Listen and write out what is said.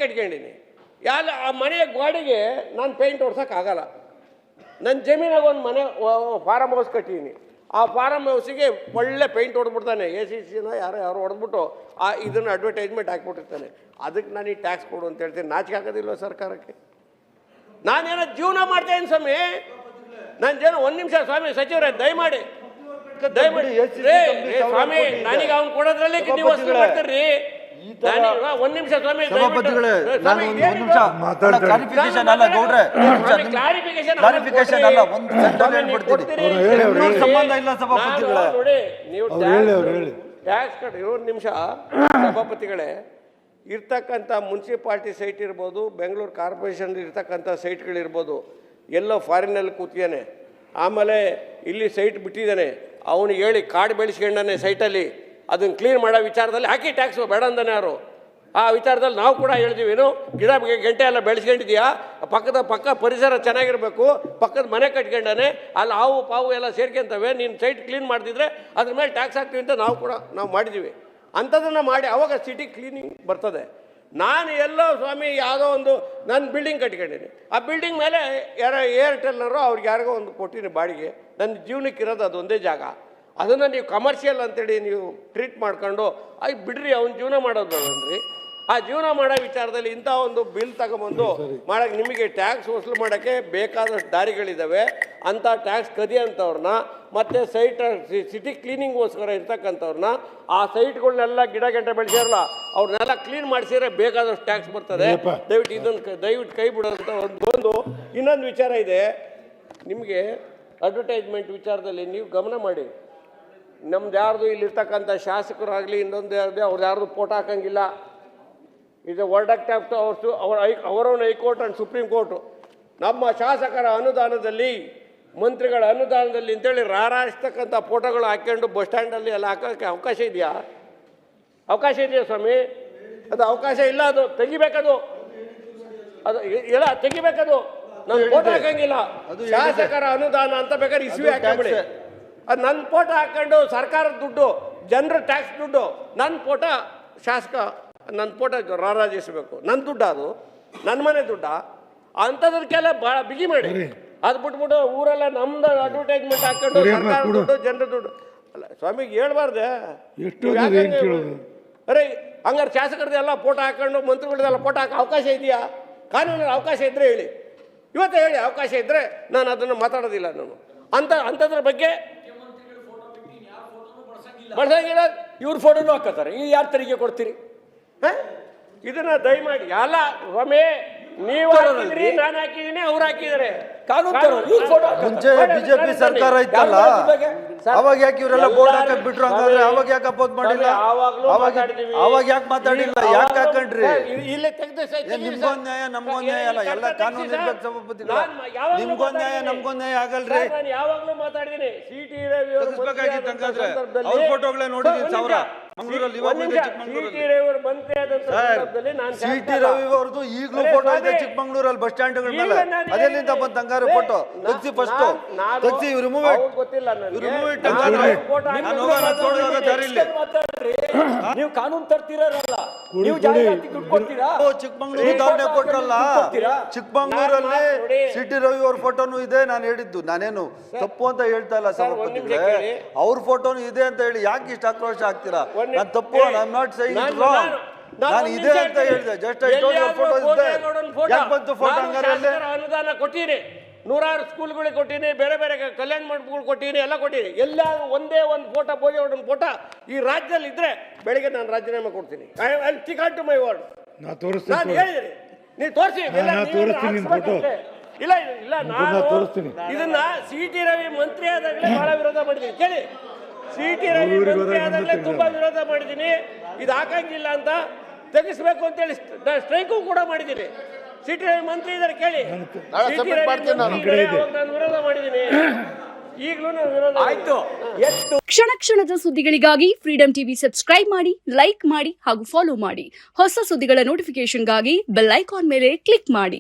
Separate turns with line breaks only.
ಕಟ್ಕೊಂಡಿನಿ ಯಾರು ಆ ಮನೆಯ ಗೋಡೆಗೆ ನಾನು ಪೇಂಟ್ ಹೊಡ್ಸೋಕ್ಕಾಗಲ್ಲ. ನನ್ನ ಜಮೀನಾಗ ಒಂದು ಮನೆ ಫಾರಮ್ ಹೌಸ್ ಕಟ್ಟಿದ್ದೀನಿ. ಆ ಫಾರಮ್ ಹೌಸಿಗೆ ಒಳ್ಳೆ ಪೇಂಟ್ ಹೊಡೆದ್ಬಿಡ್ತಾನೆ, ACCನ ಯಾರೋ ಹೊಡೆದ್ಬಿಟ್ಟು ಇದನ್ನು ಅಡ್ವರ್ಟೈಸ್ಮೆಂಟ್ ಹಾಕ್ಬಿಟ್ಟಿರ್ತಾನೆ. ಅದಕ್ಕೆ ನಾನು ಈ ಟ್ಯಾಕ್ಸ್ ಕೊಡು ಅಂತ ಹೇಳ್ತೀನಿ. ನಾಚಿಕೆ ಆಗೋದಿಲ್ವ ಸರ್ಕಾರಕ್ಕೆ? ನಾನೇನೋ ಜೀವನ ಮಾಡ್ತೇನೆ ಸ್ವಾಮಿ, ನನ್ನ ಜನ ಒಂದು ನಿಮಿಷ ಸ್ವಾಮಿ ಸಚಿವರೇ ದಯಮಾಡಿ ಸ್ವಾಮಿ ನನಗೆ ಅವ್ನು ಕೊಡೋದ್ರಲ್ಲಿ ನೀವು ವಸೂಲು ಮಾಡ್ತೀರಿ. ಒಂದ್ ನಿಮಿಷ ಸ್ವಾಮಿ
ಕ್ಲಾರಿಫಿಕೇಶನ್ ಅಲ್ಲ ಗೌಡ್ರೆ, ಕ್ಲಾರಿಫಿಕೇಶನ್ ಅಲ್ಲ, ಒಂದು ಸಂಬಂಧ ಇಲ್ಲ ಸಭಾಪತಿಗಳೇ.
ನೋಡಿ ನೀವು ಟ್ಯಾಕ್ಸ್ ಕಟ್ಟಿ ಒಂದು ನಿಮಿಷ ಸಭಾಪತಿಗಳೇ, ಇರ್ತಕ್ಕಂಥ ಮುನ್ಸಿಪಾಲ್ಟಿ ಸೈಟ್ ಇರ್ಬೋದು, ಬೆಂಗಳೂರು ಕಾರ್ಪೊರೇಷನ್ ಇರ್ತಕ್ಕಂಥ ಸೈಟ್ಗಳಿರ್ಬೋದು, ಎಲ್ಲೋ ಫಾರಿನಲ್ಲಿ ಕೂತಿದ್ದಾನೆ, ಆಮೇಲೆ ಇಲ್ಲಿ ಸೈಟ್ ಬಿಟ್ಟಿದ್ದಾನೆ, ಅವನಿಗೆ ಹೇಳಿ ಕಾಡು ಬೆಳೆಸ್ಕೊಂಡಾನೆ ಸೈಟಲ್ಲಿ, ಅದನ್ನು ಕ್ಲೀನ್ ಮಾಡೋ ವಿಚಾರದಲ್ಲಿ ಹಾಕಿ ಟ್ಯಾಕ್ಸು ಬೇಡ ಅಂದಾನೆ ಯಾರು. ಆ ವಿಚಾರದಲ್ಲಿ ನಾವು ಕೂಡ ಹೇಳ್ತೀವಿ, ಏನು ಗಿಡ ಗಂಟೆ ಎಲ್ಲ ಬೆಳೆಸ್ಕೊಂಡಿದ್ಯಾ, ಪಕ್ಕ ಪರಿಸರ ಚೆನ್ನಾಗಿರಬೇಕು, ಪಕ್ಕದ ಮನೆ ಕಟ್ಕೊಂಡಾನೆ, ಅಲ್ಲಿ ಹಾವು ಪಾವು ಎಲ್ಲ ಸೇರ್ಕೊಂತವೆ, ನೀನು ಸೈಟ್ ಕ್ಲೀನ್ ಮಾಡ್ತಿದ್ರೆ ಅದ್ರ ಮೇಲೆ ಟ್ಯಾಕ್ಸ್ ಹಾಕ್ತೀವಿ ಅಂತ ನಾವು ಮಾಡಿದ್ದೀವಿ. ಅಂಥದ್ದನ್ನು ಮಾಡಿ ಅವಾಗ ಸಿಟಿ ಕ್ಲೀನಿಂಗ್ ಬರ್ತದೆ. ನಾನು ಎಲ್ಲೋ ಸ್ವಾಮಿ ಯಾವುದೋ ಒಂದು ನಾನು ಬಿಲ್ಡಿಂಗ್ ಕಟ್ಕೊಂಡಿದ್ದೀನಿ, ಆ ಬಿಲ್ಡಿಂಗ್ ಮೇಲೆ ಯಾರೋ ಏರ್ಟೆಲ್ನವರು ಅವ್ರಿಗೆ ಯಾರಿಗೋ ಒಂದು ಕೊಟ್ಟಿನಿ ಬಾಡಿಗೆ, ನನ್ನ ಜೀವನಕ್ಕೆ ಇರೋದು ಅದೊಂದೇ ಜಾಗ. ಅದನ್ನು ನೀವು ಕಮರ್ಷಿಯಲ್ ಅಂತೇಳಿ ನೀವು ಟ್ರೀಟ್ ಮಾಡ್ಕೊಂಡು ಬಿಡ್ರಿ, ಅವ್ನ ಜೀವನ ಮಾಡೋದು ಬೇಡ್ರಿ. ಆ ಜೀವನ ಮಾಡೋ ವಿಚಾರದಲ್ಲಿ ಇಂಥ ಒಂದು ಬಿಲ್ ತಗೊಂಬಂದು ಮಾಡೋಕ್ಕೆ ನಿಮಗೆ ಟ್ಯಾಕ್ಸ್ ವಸೂಲು ಮಾಡೋಕ್ಕೆ ಬೇಕಾದಷ್ಟು ದಾರಿಗಳಿದ್ದಾವೆ. ಅಂಥ ಟ್ಯಾಕ್ಸ್ ಕದಿಯಂಥವ್ರನ್ನ ಮತ್ತು ಸಿಟಿ ಕ್ಲೀನಿಂಗ್ಗೋಸ್ಕರ ಇರ್ತಕ್ಕಂಥವ್ರನ್ನ, ಆ ಸೈಟ್ಗಳನ್ನೆಲ್ಲ ಗಿಡ ಗಂಟೆ ಬೆಳೆಸಿರಲ್ಲ ಅವ್ರನ್ನೆಲ್ಲ ಕ್ಲೀನ್ ಮಾಡಿಸಿದ್ರೆ ಬೇಕಾದಷ್ಟು ಟ್ಯಾಕ್ಸ್ ಬರ್ತದೆ. ದಯವಿಟ್ಟು ಕೈ ಬಿಡೋಂಥ ಒಂದು ಇನ್ನೊಂದು ವಿಚಾರ ಇದೆ ನಿಮಗೆ, ಅಡ್ವರ್ಟೈಸ್ಮೆಂಟ್ ವಿಚಾರದಲ್ಲಿ ನೀವು ಗಮನ ಮಾಡಿ. ನಮ್ದು ಯಾರ್ದು ಇಲ್ಲಿರ್ತಕ್ಕಂಥ ಶಾಸಕರಾಗಲಿ ಇನ್ನೊಂದು ಯಾರ್ದು ಅವ್ರು ಯಾರ್ದು ಫೋಟೋ ಹಾಕಂಗಿಲ್ಲ. ಇದು ವರ್ಡಕ್ಟ್ ಆಫ್ ಅವರವನ್ನ ಹೈಕೋರ್ಟ್ ಆ್ಯಂಡ್ ಸುಪ್ರೀಂ ಕೋರ್ಟು. ನಮ್ಮ ಶಾಸಕರ ಅನುದಾನದಲ್ಲಿ, ಮಂತ್ರಿಗಳ ಅನುದಾನದಲ್ಲಿ ಅಂತೇಳಿ ರಾರಾಯಿಸ್ತಕ್ಕಂಥ ಫೋಟೋಗಳು ಹಾಕ್ಕೊಂಡು ಬಸ್ ಸ್ಟ್ಯಾಂಡಲ್ಲಿ ಎಲ್ಲ ಹಾಕೋಕ್ಕೆ ಅವಕಾಶ ಇದೆಯಾ? ಅವಕಾಶ ಇದೆಯಾ ಸ್ವಾಮಿ? ಅದು ಅವಕಾಶ ಇಲ್ಲ, ಅದು ತೆಗಿಬೇಕದು, ಅದು ಎಲ್ಲ ತೆಗಿಬೇಕದು. ನಾನು ಫೋಟೋ ಹಾಕಂಗಿಲ್ಲ, ಶಾಸಕರ ಅನುದಾನ ಅಂತ ಬೇಕಾದ್ರೆ ಇಸ್ವಿ ಹಾಕೊಂಬಿಡಿ. ಅದು ನನ್ನ ಫೋಟೋ ಹಾಕೊಂಡು ಸರ್ಕಾರದ ದುಡ್ಡು, ಜನರ ಟ್ಯಾಕ್ಸ್ ದುಡ್ಡು, ನನ್ನ ಫೋಟೋ ಶಾಸಕ ನನ್ನ ಫೋಟೋ ರಾರಾಜಿಸಬೇಕು, ನನ್ನ ದುಡ್ಡು, ಅದು ನನ್ನ ಮನೆ ದುಡ್ಡ. ಅಂಥದಕ್ಕೆಲ್ಲ ಭಾಳ ಬಿಗಿ ಮಾಡಿ. ಅದು ಬಿಟ್ಬಿಟ್ಟು ಊರೆಲ್ಲ ನಮ್ದು ಅಡ್ವರ್ಟೈಸ್ಮೆಂಟ್ ಹಾಕೊಂಡು ಸರ್ಕಾರ ದುಡ್ಡು ಜನರ ದುಡ್ಡು ಅಲ್ಲ ಸ್ವಾಮಿಗೆ ಹೇಳ್ಬಾರ್ದೆ. ಅರೆ ಹಂಗಾರೆ ಶಾಸಕರದೆಲ್ಲ ಫೋಟೋ ಹಾಕೊಂಡು ಮಂತ್ರಿಗಳದೆಲ್ಲ ಫೋಟೋ ಹಾಕೋ ಅವಕಾಶ ಇದೆಯಾ? ಕಾನೂನಲ್ಲಿ ಅವಕಾಶ ಇದ್ದರೆ ಹೇಳಿ, ಇವತ್ತೇ ಹೇಳಿ. ಅವಕಾಶ ಇದ್ದರೆ ನಾನು ಅದನ್ನು ಮಾತಾಡೋದಿಲ್ಲ. ನಾನು ಅಂಥದ್ರ ಬಗ್ಗೆ ಬಳಸಂಗಿಲ್ಲ.
ಇವ್ರ ಫೋಟೋನು ಹಾಕೋತಾರೆ, ಈ ಯಾರು ತೆರಿಗೆ ಕೊಡ್ತೀರಿ?
ಇದನ್ನ ದಯಮಾಡಿ ಅಲ್ಲ ಸ್ವಾಮಿ, ನೀವು ಹಾಕಿದ್ರಿ, ನಾನು ಹಾಕಿದ್ದೀನಿ, ಅವ್ರು ಹಾಕಿದ್ದಾರೆ.
ಮುಂಚೆ ಬಿಜೆಪಿ ಸರ್ಕಾರ ಇತ್ತಲ್ಲ, ಅವಾಗ ಯಾಕೆ ಇವರೆಲ್ಲ ಬೋರ್ಡ್ ಹಾಕಕ್ ಬಿಟ್ರು? ಹಂಗಾದ್ರೆ ಅವಾಗ ಯಾಕೆ ಅಪೋಸ್ ಮಾಡಿಲ್ಲ? ಅವಾಗ ಯಾಕೆ ಮಾತಾಡಿಲ್ಲ? ಯಾಕೆ ಹಾಕೊಂಡ್ರಿ? ನಿಮ್ಗೊಂದ್ ನ್ಯಾಯ ನಮ್ಗೊಂದ್ ನ್ಯಾಯ ಅಲ್ಲ, ಎಲ್ಲ ಕಾನೂನು ಇರ್ಬೇಕು ಸಭಾಪತಿಗಳ. ನಿಮ್ಗೊಂದ್ ನ್ಯಾಯ ನಮ್ಗೊಂದ್ ನ್ಯಾಯ ಆಗಲ್ರಿ.
ಯಾವಾಗ್ಲೂ ಮಾತಾಡಿದೀನಿ. ಸಿಟಿ ರವಿ
ತೆಗಿಸ್ಬೇಕಾಗಿತ್ತು. ಹಂಗಾದ್ರೆ ಅವ್ರ ಫೋಟೋಗಳೇ ನೋಡಿದೀನಿ ಸಾವಿರ ಮಂಗಳೂರಲ್ಲಿ. ಸಿಟಿ ರವಿ ಅವ್ರದ್ದು ಈಗಲೂ ಫೋಟೋ ಇದೆ ಚಿಕ್ಕಮಂಗ್ಳೂರಲ್ಲಿ ಬಸ್ ಸ್ಟ್ಯಾಂಡ್ಗಳ ಮೇಲೆ. ಅದೆಲ್ಲಿಂದ ಬಂತ ಹಂಗಾರೆ ಫೋಟೋ? ತೆಗ್ಸಿ ಫಸ್ಟ್, ತೆಗ್ಸಿ ರಿಮೂವ್ ಇಟ್.
ನೀವು ಕಾನೂನು ತರ್ತೀರಲ್ಲ, ನೀವು ಜಾಹೀರಾತಿಗೆ ದುಡ್ಡು ಕೊಡ್ತೀರಾ?
ಚಿಕ್ಕಮಂಗ್ಳೂರು ಉದಾಹರಣೆ ಕೊಟ್ರಲ್ಲ, ಚಿಕ್ಕಮಂಗ್ಳೂರಲ್ಲಿ ಸಿಟಿ ರವಿ ಅವ್ರ ಫೋಟೋನು ಇದೆ. ನಾನು ಹೇಳಿದ್ದು ನಾನೇನು ತಪ್ಪು ಅಂತ ಹೇಳ್ತಾ ಇಲ್ಲ ಸಭಾಪತಿಗಳೇ, ಅವ್ರ ಫೋಟೋನು ಇದೆ ಅಂತ ಹೇಳಿ ಯಾಕೆ ಇಷ್ಟು ಆಕ್ರೋಶ ಆಗ್ತೀರಾ? ನಾನು ತಪ್ಪು, I am not saying it wrong. ನಾನು ಇದೆ ಅಂತ ಹೇಳಿದೆ, just I told your photo ಇದೆ. ಯಾಕೆ ಬಂತು ಫೋಟೋ? ಹಂಗಾರೆ
ಅನುದಾನ ಕೊಟ್ಟಿರಿ, ನೂರಾರು ಸ್ಕೂಲ್ಗಳಿಗೆ ಕೊಟ್ಟಿನಿ, ಬೇರೆ ಬೇರೆ ಕಲ್ಯಾಣ ಮಂಟಪಗಳು ಕೊಟ್ಟಿನಿ, ಎಲ್ಲ ಕೊಟ್ಟಿನಿ. ಎಲ್ಲ ಒಂದೇ ಒಂದು ಫೋಟೋ, ಭೋಜೇಗೌಡನ ಫೋಟೋ ಈ ರಾಜ್ಯದಲ್ಲಿ ಇದ್ರೆ ಬೆಳಿಗ್ಗೆ ನಾನು ರಾಜೀನಾಮೆ ಕೊಡ್ತೀನಿ. I stick to my word. ನಾನು ಹೇಳಿದ್ದೀನಿ, ನೀವು ತೋರಿಸಿ. ಇಲ್ಲ ಇಲ್ಲ, ನಾನು ಇದನ್ನ ಸಿಟಿ ರವಿ ಮಂತ್ರಿ ಆದಾಗಲೇ ಬಹಳ ವಿರೋಧ ಮಾಡಿದ್ದೀನಿ. ಕೇಳಿ, ಸಿಟಿ ರವಿ ಮಂತ್ರಿ ಆದಾಗಲೇ ತುಂಬಾ ವಿರೋಧ ಮಾಡಿದ್ದೀನಿ. ಇದು ಹಾಕಂಗಿಲ್ಲ ಅಂತ ತೆಗಿಸ್ಬೇಕು ಅಂತೇಳಿ ಸ್ಟ್ರೈಕು ಕೂಡ ಮಾಡಿದ್ದೀನಿ. ಸಿಟಿ ರವಿ ಮಂತ್ರಿ ಇದ್ದಾರೆ, ಕೇಳಿ. ನಾನು ವಿರೋಧ ಮಾಡಿದ್ದೀನಿ, ಈಗಲೂ ವಿರೋಧ.
ಆಯ್ತು.
ಕ್ಷಣ ಕ್ಷಣದ ಸುದ್ದಿಗಳಿಗಾಗಿ ಫ್ರೀಡಂ ಟಿವಿ ಸಬ್ಸ್ಕ್ರೈಬ್ ಮಾಡಿ, ಲೈಕ್ ಮಾಡಿ ಹಾಗೂ ಫಾಲೋ ಮಾಡಿ. ಹೊಸ ಸುದ್ದಿಗಳ ನೋಟಿಫಿಕೇಶನ್ಗಾಗಿ ಬೆಲ್ ಐಕಾನ್ ಮೇಲೆ ಕ್ಲಿಕ್ ಮಾಡಿ.